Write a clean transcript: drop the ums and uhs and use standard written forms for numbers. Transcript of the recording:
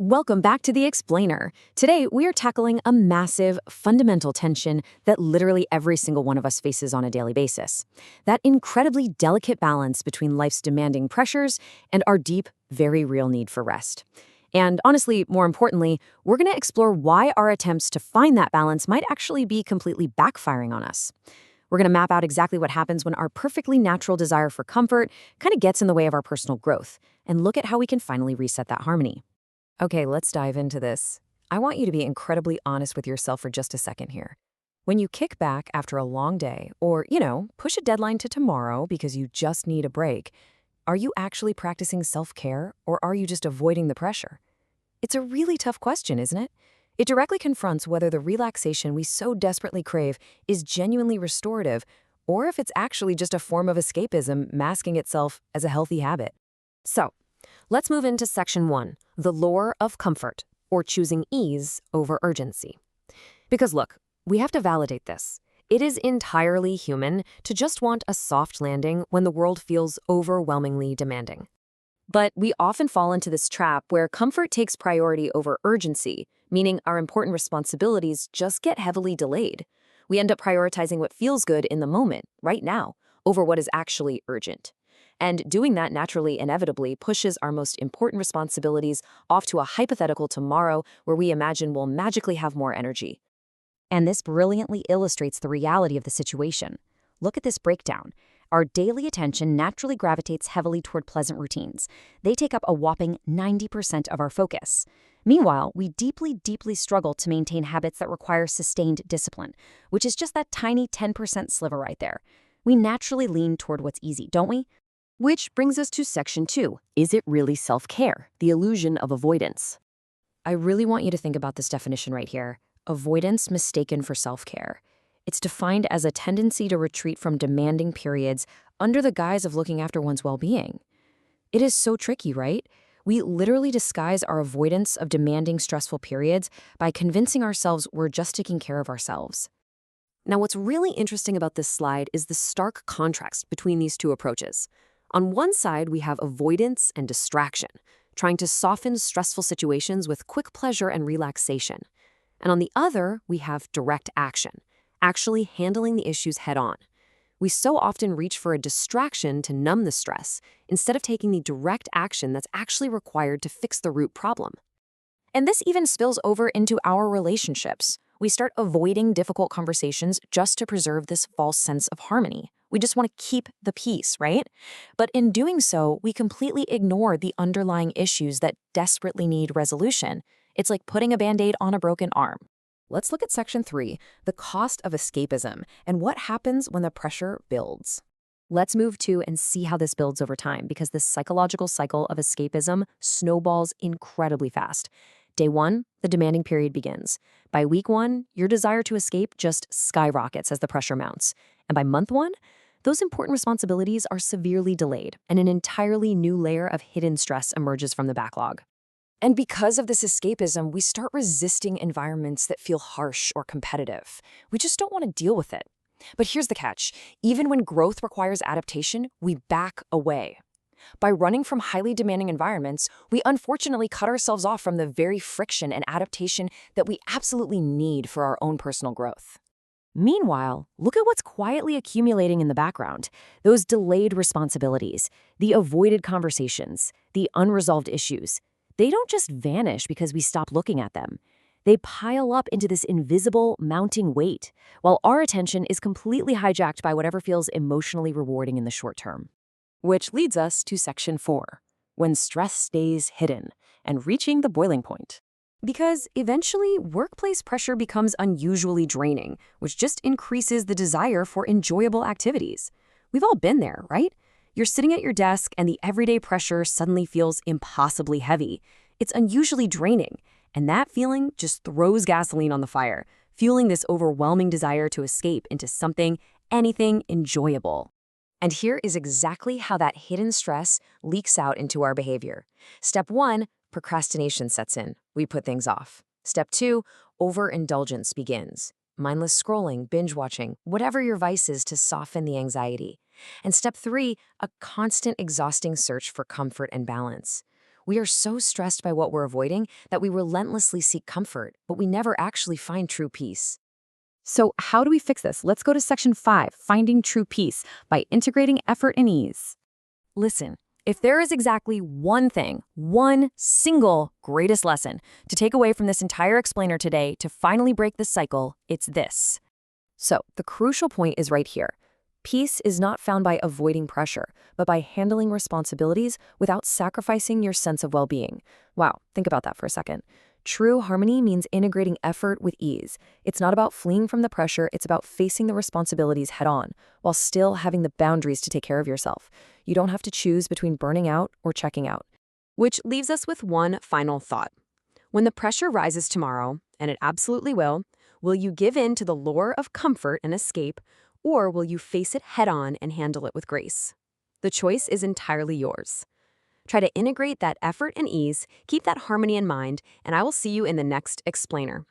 Welcome back to The Explainer. Today, we are tackling a massive, fundamental tension that literally every single one of us faces on a daily basis. That incredibly delicate balance between life's demanding pressures and our deep, very real need for rest. And honestly, more importantly, we're going to explore why our attempts to find that balance might actually be completely backfiring on us. We're going to map out exactly what happens when our perfectly natural desire for comfort kind of gets in the way of our personal growth, and look at how we can finally reset that harmony. Okay, let's dive into this. I want you to be incredibly honest with yourself for just a second here. When you kick back after a long day, or, push a deadline to tomorrow because you just need a break, are you actually practicing self-care, or are you just avoiding the pressure? It's a really tough question, isn't it? It directly confronts whether the relaxation we so desperately crave is genuinely restorative, or if it's actually just a form of escapism masking itself as a healthy habit. So, let's move into Section 1, the lure of comfort, or choosing ease over urgency. Because look, we have to validate this. It is entirely human to just want a soft landing when the world feels overwhelmingly demanding. But we often fall into this trap where comfort takes priority over urgency, meaning our important responsibilities just get heavily delayed. We end up prioritizing what feels good in the moment, right now, over what is actually urgent. And doing that naturally, inevitably, pushes our most important responsibilities off to a hypothetical tomorrow where we imagine we'll magically have more energy. And this brilliantly illustrates the reality of the situation. Look at this breakdown. Our daily attention naturally gravitates heavily toward pleasant routines. They take up a whopping 90% of our focus. Meanwhile, we deeply struggle to maintain habits that require sustained discipline, which is just that tiny 10% sliver right there. We naturally lean toward what's easy, don't we? Which brings us to Section 2. Is it really self-care? The illusion of avoidance. I really want you to think about this definition right here. Avoidance mistaken for self-care. It's defined as a tendency to retreat from demanding periods under the guise of looking after one's well-being. It is so tricky, right? We literally disguise our avoidance of demanding, stressful periods by convincing ourselves we're just taking care of ourselves. Now, what's really interesting about this slide is the stark contrast between these two approaches. On one side, we have avoidance and distraction, trying to soften stressful situations with quick pleasure and relaxation. And on the other, we have direct action, actually handling the issues head-on. We so often reach for a distraction to numb the stress, instead of taking the direct action that's actually required to fix the root problem. And this even spills over into our relationships. We start avoiding difficult conversations just to preserve this false sense of harmony. We just want to keep the peace, right? But in doing so, we completely ignore the underlying issues that desperately need resolution. It's like putting a Band-Aid on a broken arm. Let's look at Section 3, the cost of escapism, and what happens when the pressure builds. Let's move to and see how this builds over time, because this psychological cycle of escapism snowballs incredibly fast. Day 1, the demanding period begins. By week 1, your desire to escape just skyrockets as the pressure mounts. And by month 1, those important responsibilities are severely delayed, and an entirely new layer of hidden stress emerges from the backlog. And because of this escapism, we start resisting environments that feel harsh or competitive. We just don't want to deal with it. But here's the catch. Even when growth requires adaptation, we back away. By running from highly demanding environments, we unfortunately cut ourselves off from the very friction and adaptation that we absolutely need for our own personal growth. Meanwhile, look at what's quietly accumulating in the background. Those delayed responsibilities, the avoided conversations, the unresolved issues. They don't just vanish because we stop looking at them. They pile up into this invisible, mounting weight, while our attention is completely hijacked by whatever feels emotionally rewarding in the short term. Which leads us to Section 4, when stress stays hidden and reaching the boiling point. Because eventually, workplace pressure becomes unusually draining, which just increases the desire for enjoyable activities. We've all been there, right? You're sitting at your desk and the everyday pressure suddenly feels impossibly heavy. It's unusually draining, and that feeling just throws gasoline on the fire, fueling this overwhelming desire to escape into something, anything enjoyable. And here is exactly how that hidden stress leaks out into our behavior. Step 1, procrastination sets in. We put things off. Step 2, overindulgence begins. Mindless scrolling, binge watching, whatever your vice is to soften the anxiety. And Step 3, a constant exhausting search for comfort and balance. We are so stressed by what we're avoiding that we relentlessly seek comfort, but we never actually find true peace. So, how do we fix this? Let's go to section 5, finding true peace by integrating effort and ease. Listen, if there is exactly one thing, one single greatest lesson to take away from this entire explainer today to finally break this cycle, it's this. So, the crucial point is right here. Peace is not found by avoiding pressure, but by handling responsibilities without sacrificing your sense of well-being. Wow, think about that for a second. True harmony means integrating effort with ease. It's not about fleeing from the pressure, it's about facing the responsibilities head-on, while still having the boundaries to take care of yourself. You don't have to choose between burning out or checking out. Which leaves us with one final thought. When the pressure rises tomorrow, and it absolutely will you give in to the lure of comfort and escape, or will you face it head-on and handle it with grace? The choice is entirely yours. Try to integrate that effort and ease, keep that harmony in mind, and I will see you in the next explainer.